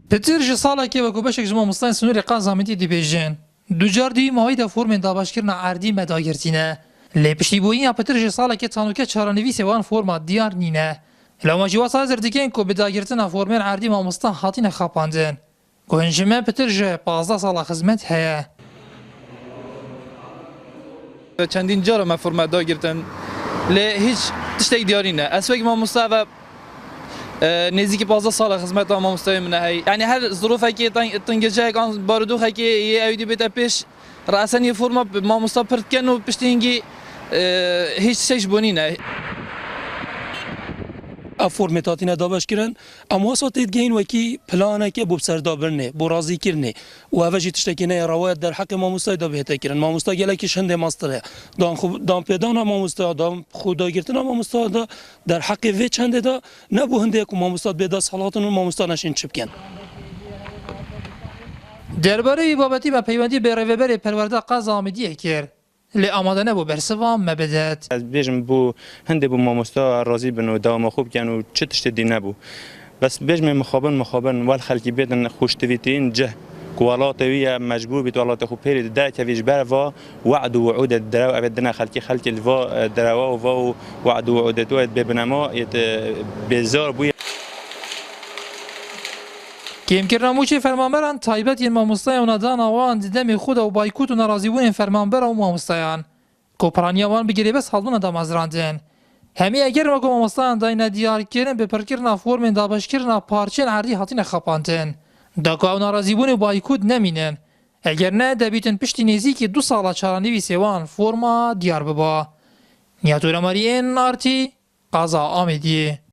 پتر ji salekê wekû beşek ji mamosteyên Sinûrê Qaz Amedî dibêjin. Du car dîwî mavî de formên dabaşkirina erdî medagirtîne. Lê piştîbûyîna Piter ji salekê çandûke çaranivîsê wan forma diyar nîne. Lewma jî wasa zer dikin ku bi dagirtina formên erdî mamosta hatîne xapandin. Gunjime Piter ji 15 sala xizmet heye. چندین جا ما فرمت دا گرتن لی هیچ تشتێک دیاری نه اسوک مامۆستا و نزدیکی 15 سال خدمت مامۆستای منه هی یعنی هر ظروفێکی تنگجەیەک بارودۆخێکی ئەویدی بێتە پێش ڕاستەن یه فرما مامۆستا پرتکەن و پشتینگی هیچ شتێک بۆ نینە فرمتاتین دابشکرن اما واسطید گین وکی پلانه که بو سردابرنه بو راضی کرنه و اوجی تشتکینه روایت در حق ماموستای دا بهته کرن ماموستا گلکی شنده ماستره دان پیدان ماموستا دان خدا گرتن ماموستا دا در حق وی چنده دا نبو هنده کو ماموستا بيدا صلاتون ماموستا نشین چپکن درباره بابتی و پیوندی به ریوبر پرورده قاز آمدیه کرد. لی آماده نبو برسوام مبدت. از بیشم بو هنده بو ماموستا راضی بن و دوام خوب کن و چه تشت دی نبو بس بیشم مخابن وال خلکی بیدن خوشتویتین جه کوالات ویا مجبور بیت والات خوب پرید در کفیش بر و وعد و وعود درو ابدنا خلکی الوا دروا و وعد و وعود تو ببنما یت بزار بو کیم کرنا موچی فرمانبران تایبت این ماموستای اونادان آوان دیدم خود و بایکوت و ناراضی بودن فرمانبر و ماموستایان کوپرانی آوان بگیری بس حالون دا مزراندن همی اگر ما ماموستایان داین دیار کردن به پرکرنا فرمین دابش کردن پارچین عردی هاتین خپانتن دا که ناراضی بودن بایکوت نمینن اگر نه دبیتن پشتی نزدیک 2 سال چارانوی سوان فرما دیار ببا نیاتور مارین آرتی قازا آمدی